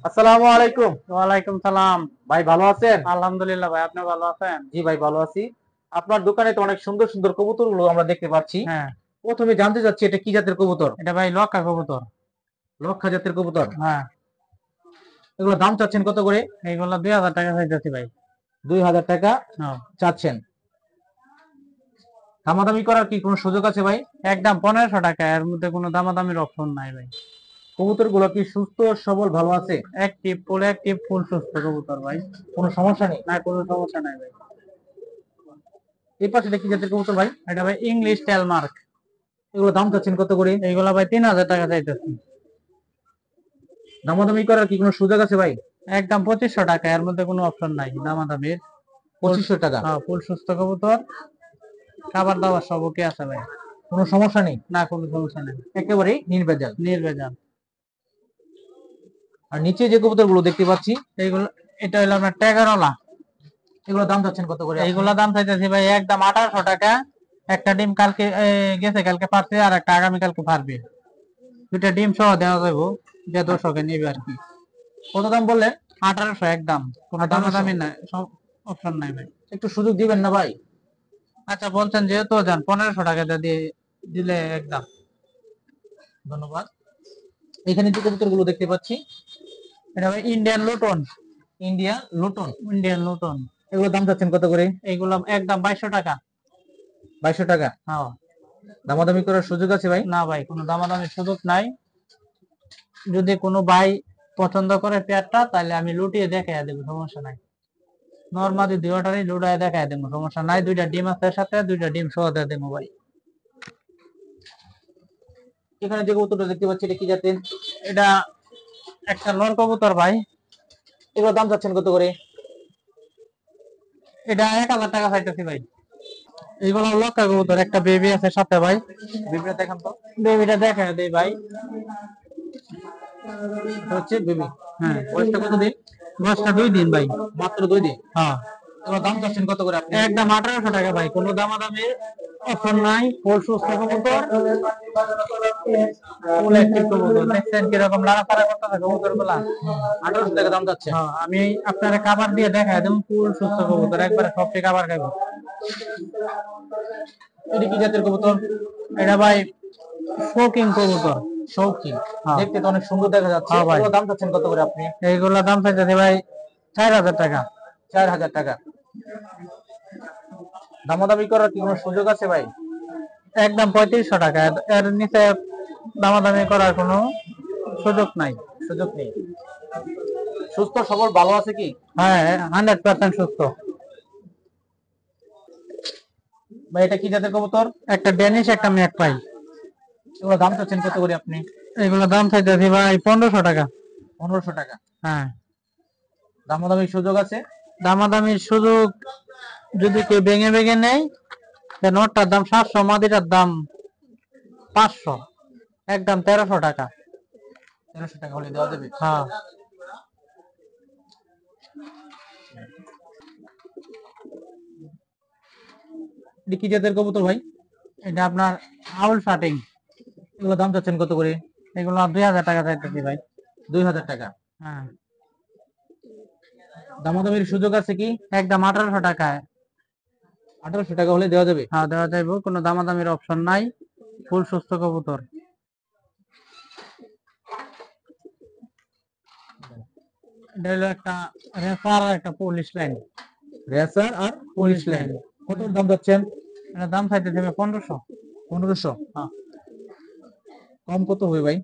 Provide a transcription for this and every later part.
আসসালামু আলাইকুম। ওয়ালাইকুম সালাম। ভাই ভালো আছেন? আলহামদুলিল্লাহ ভাই, আপনি ভালো আছেন? জি ভাই ভালো আছি। আপনার দোকানে তো অনেক সুন্দর সুন্দর কবুতরগুলো আমরা দেখতে পাচ্ছি। হ্যাঁ, প্রথমে জানতে চাচ্ছি এটা কি জাতের কবুতর? এটা ভাই লক্ষা কবুতর। লক্ষা জাতের কবুতর। হ্যাঁ, এগুলো দাম চাচ্ছেন কত করে? এইগুলো 2000 টাকা চাইতেছি ভাই। 2000 টাকা হ্যাঁ, চাচ্ছেন। দামাদামি করার কি কোনো সুযোগ আছে ভাই? একদম 1500 টাকা, এর মধ্যে কোনো দামাদামির অপশন নাই ভাই। কবুতরগুলো কি সুস্থ সবল ভালো আছে? অ্যাক্টিভ, ফুল অ্যাক্টিভ, ফুল সুস্থ কবুতর ভাই। কোনো সমস্যা নেই? না, কোনো সমস্যা নাই ভাই। এই পাশে এটা কি জাতের কবুতর ভাই? এটা ভাই ইংলিশ টেলমার্ক। এগুলো দাম চাচ্ছেন কত করে? এইগুলা ভাই 3000 টাকা চাইতেছি। দামাদামি করার কি কোনো সুযোগ আছে ভাই? একদম 2500 টাকা, এর মধ্যে কোনো অপশন নাই দামাদামির। 2500 টাকা। হ্যাঁ, ফুল সুস্থ কবুতর, খাবার দাবার সব ওকে আছে ভাই। কোনো সমস্যা নেই? না, কোনো সমস্যা নেই। একেবারেই নির্ভেজাল। নির্ভেজাল। আর নিচে যে কবুতরগুলো দেখতে পাচ্ছি এইগুলো, এটা হলো আপনার ট্যাগারওয়ালা। এগুলো দাম চাচ্ছেন কত করে আপনি? এইগুলা দাম চাইতেছি ভাই একদম 1800 টাকা। একটা ডিম কালকে গেছে, কালকে পারছে, আর একটা আগামী কালকে পারবে। দুইটা ডিম সহ দেওয়া যাবো, যে দর্শকে নিবে আর কি। কত দাম বললেন? 1800 একদম, কোনো 1800? দামাদামি নাই, সব অপশন নাই ভাই। একটু সুযোগ দিবেন না ভাই? আচ্ছা, বলছেন যেহেতু যান 1500 টাকা দিয়ে দিলে একদম। ধন্যবাদ। এখানে যে কবুতর গুলো দেখতে পাচ্ছি এটা ভাই Indian Luton. India Luton. Indian Luton. এগুলো দাম চাচ্ছেন কত করে? এইগুলো একদম 2200 টাকা। 2200 টাকা। হ্যাঁ। দামাদামি করার সুযোগ আছে ভাই? না ভাই, কোনো দামাদামির সুযোগ নাই। যদি কোনো ভাই পছন্দ করে পেয়ারটা, তাহলে আমি লুটিয়ে দেখাইয়া দেবো, সমস্যা নাই। নরমালি দুইটারই লুডায় দেখায় দেবো, সমস্যা নাই। দুইটা ডিম আছে সাথে, দুইটা ডিম সহ দিয়ে দেবো ভাই। এখানে যে কবুতরটা দেখতে পাচ্ছি এটা কি জাতের? এটা একটা নর কবুতর ভাই। এগুলো দাম চাচ্ছেন কত করে? এটা 1000 টাকা চাইতেছি ভাই। এইগুলো লক্ষা কবুতর, একটা বেবি আছে সাথে ভাই। বেবিটা দেখান তো। বেবিটা দেখায় দেই ভাই। এটা হচ্ছে বেবি। হ্যাঁ, বয়সটা কত দিন? বয়সটা 2 দিন ভাই। মাত্র 2 দিন। হ্যাঁ, এগুলো দাম চাচ্ছেন কত করে আপনি? একদম 1800 টাকা ভাই, কোনো দামাদামির অপশন নাই। ফুল সুস্থ কবুতর, ফুল অ্যাক্টিভ কবুতর। দেখছেন কিরকম লাড়াচাড়া করতেছে কবুতর গুলা। 1800 টাকা দাম চাচ্ছে। হ্যাঁ, আমি আপনারা খাবার দিয়ে দেখাই দেবো, ফুল সুস্থ কবুতর, একবারে সবটি খাবার খাবো। এটা কি জাতের কবুতর? এটা ভাই শৌখিন কবুতর। শৌখিন। হ্যাঁ। দেখতে তো অনেক সুন্দর দেখা যাচ্ছে। হ্যাঁ ভাই। এগুলো দাম চাচ্ছেন কত করে আপনি? এইগুলা দাম চাইতেছি ভাই 4000 টাকা। 4000 টাকা। দামাদামি করার কি কোনো সুযোগ আছে ভাই? একদম 3500 টাকা, এর নিচে দামাদামি করার কোনো সুযোগ নাই। সুযোগ নেই। সুস্থ সবল ভালো আছে কি? হ্যাঁ, 100% সুস্থ। ভাই এটা কি জাতের কবুতর? একটা ড্যানিশ, একটা ম্যাকপাই। এগুলো দাম চাচ্ছেন কত করে আপনি? এগুলো দাম চাইতেছি ভাই 1500 টাকা। 1500 টাকা। হ্যাঁ, দামাদামির সুযোগ আছে? দামাদামির সুযোগ যদি কেউ ভেঙে ভেঙে নেয়, নোটটার দাম 700, মাদিটার দাম 500, একদম 1300 টাকা। 1300 টাকা হলে দেওয়া যাবে? হ্যাঁ, এটা কি জাতের কবুতর ভাই? এটা আপনার আউল শার্টিং। এগুলো দাম চাচ্ছেন কত করে? এগুলো 2000 টাকা চাইতেছি ভাই। 2000 টাকা। হ্যাঁ, দামাদামির সুযোগ আছে কি? একদম 1800 টাকায়। 1800 টাকা হলে দেওয়া যাবে? হ্যাঁ, দেওয়া যাইব, কোনো দামাদামির অপশন নাই। ফুল সুস্থ কবুতর। এটা হলো একটা রেসার আর একটা পুলিশ লাইন। রেসার আর পুলিশ লাইন। কত দাম যাচ্ছেন? এটা দাম চাইতেছি 1500। 1500? হ্যাঁ, কম কত হবে ভাই?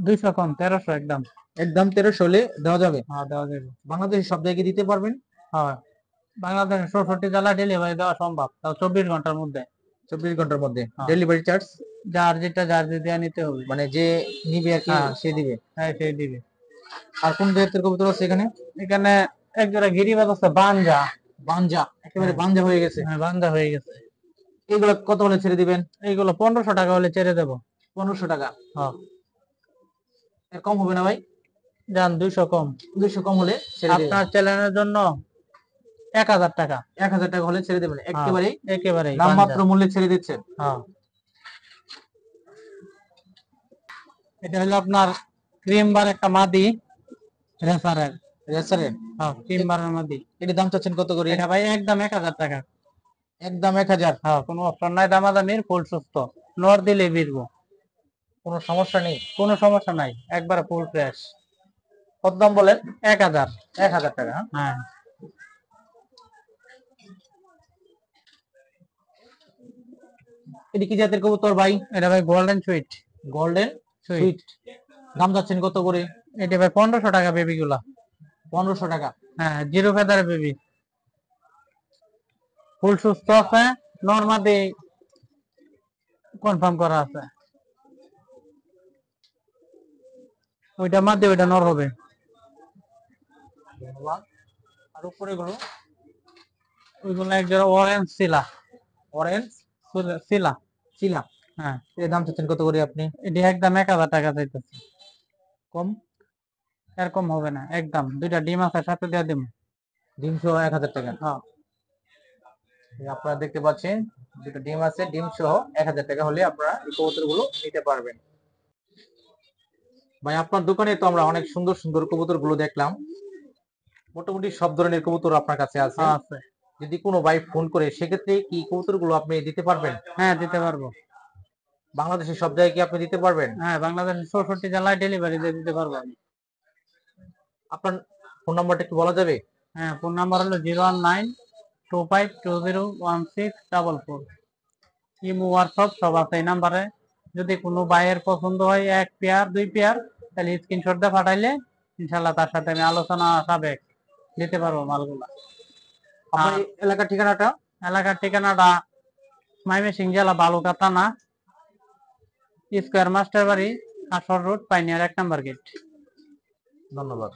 200 কম, 1300 একদম। একদম 1300 হলে দেওয়া যাবে? হ্যাঁ, দেওয়া যাবে। বাংলাদেশের সব জায়গায় দিতে পারবেন? হ্যাঁ, বাংলাদেশের 64 জেলা ডেলিভারি দেওয়া সম্ভব, তাও 24 ঘন্টার মধ্যে। 24 ঘন্টার মধ্যে? হ্যাঁ। Delivery charge? যার যেটা যার দিয়ে নিতে হবে। মানে যে নিবে আর কি হ্যাঁ। সে দিবে? হ্যাঁ, সেই দিবে। আর কোন জাতের কবুতর আছে এখানে? এখানে একজোড়া গিরিবাজ আছে, বানজা। বানজা, একেবারে হ্যাঁ। বানজা হয়ে গেছে। হ্যাঁ, বানজা হয়ে গেছে। এগুলো কত হলে ছেড়ে দিবেন? এইগুলো 1500 টাকা হলে ছেড়ে দেবো। 1500 টাকা? হ্যাঁ, এর কম হবে না ভাই? যান 200 কম। 200 কম হলে ছেড়ে দিবেন? আপনার চ্যানেলের জন্য 1000 টাকা। 1000 টাকা হলে ছেড়ে দেবেন একেবারেই? একেবারেই নামমাত্র মূল্যে ছেড়ে দিচ্ছেন? হ্যাঁ, এটা হলো আপনার ক্রিম বার একটা মাদি। রেসারের। রেসারের। হ্যাঁ, টিম্বারের মধ্যে। এটার দাম চাচ্ছেন কত করে? এটা ভাই একদম 1000 টাকা। একদম 1000। হ্যাঁ, কোনো অপশন নাই দামাদামির, ফুল সুস্থ, নর দিলে বিরবো, কোনো সমস্যা নেই? কোনো সমস্যা নাই, একবারে ফুল ফ্রেশ। কত দাম বলেন? 1000। 1000 টাকা। হ্যাঁ, হ্যাঁ, এটি কি জাতের কবুতর ভাই? এটা ভাই golden sweet. Golden sweet. Sweet. দাম যাচ্ছেন কত করে? এটা ভাই 1500 টাকা বেবি গুলা। 1500 টাকা। হ্যাঁ, জিরো ফেদার বেবি, ফুল সুস্থ আছে, নরমাদি কনফার্ম করা আছে। ওইটা মাদি, ওইটা নর হবে। ধন্যবাদ। আর উপরে গুলো? ওইগুলো একজোড়া অরেঞ্জ সিলা। অরেঞ্জ সিলা। চিলা। হ্যাঁ, এর দাম চাচ্ছেন কত করে আপনি? এটি একদম 1000 টাকা চাইতেছে। কম? এরকম হবে না, একদম দুইটা ডিম আছে সাথে দিয়ে দিব। ডিম সহ 1000 টাকা। হ্যাঁ, আপনারা দেখতে পাচ্ছেন দুটো ডিম আছে, ডিম সহ 1000 টাকা হলে আপনারা এই কবুতর গুলো নিতে পারবেন। ভাই আপনার দোকানে তো আমরা অনেক সুন্দর সুন্দর কবুতর গুলো দেখলাম, মোটামুটি সব ধরনের কবুতর আপনার কাছে আছে। আছে। যদি কোনো ভাই ফোন করে সেক্ষেত্রে কি কবুতর গুলো আপনি দিতে পারবেন? হ্যাঁ, দিতে পারবো। বাংলাদেশের সব জায়গায় কি আপনি দিতে পারবেন? হ্যাঁ, বাংলাদেশের 64 জেলায় ডেলিভারি দিয়ে দিতে পারবো আমি। আপনার ফোন নাম্বারটা একটু বলা যাবে? হ্যাঁ, ফোন নাম্বার হলো 01925201644। ইমো হোয়াটসঅ্যাপ সব আছে এই নাম্বারে। যদি কোনো ভাইয়ের পছন্দ হয় 1 পেয়ার 2 পেয়ার, তাহলে স্ক্রিনশট দিয়ে পাঠাইলে ইনশাল্লাহ তার সাথে আমি আলোচনা সাবেক দিতে পারবো মালগুলা। আপনার আর এলাকার ঠিকানাটা? এলাকার ঠিকানাটা ময়মনসিংহ জেলা বালুকা থানা, স্কয়ার মাস্টার বাড়ি, আসর রোড, পাইনিয়ার 1 নাম্বার গেট। ধন্যবাদ।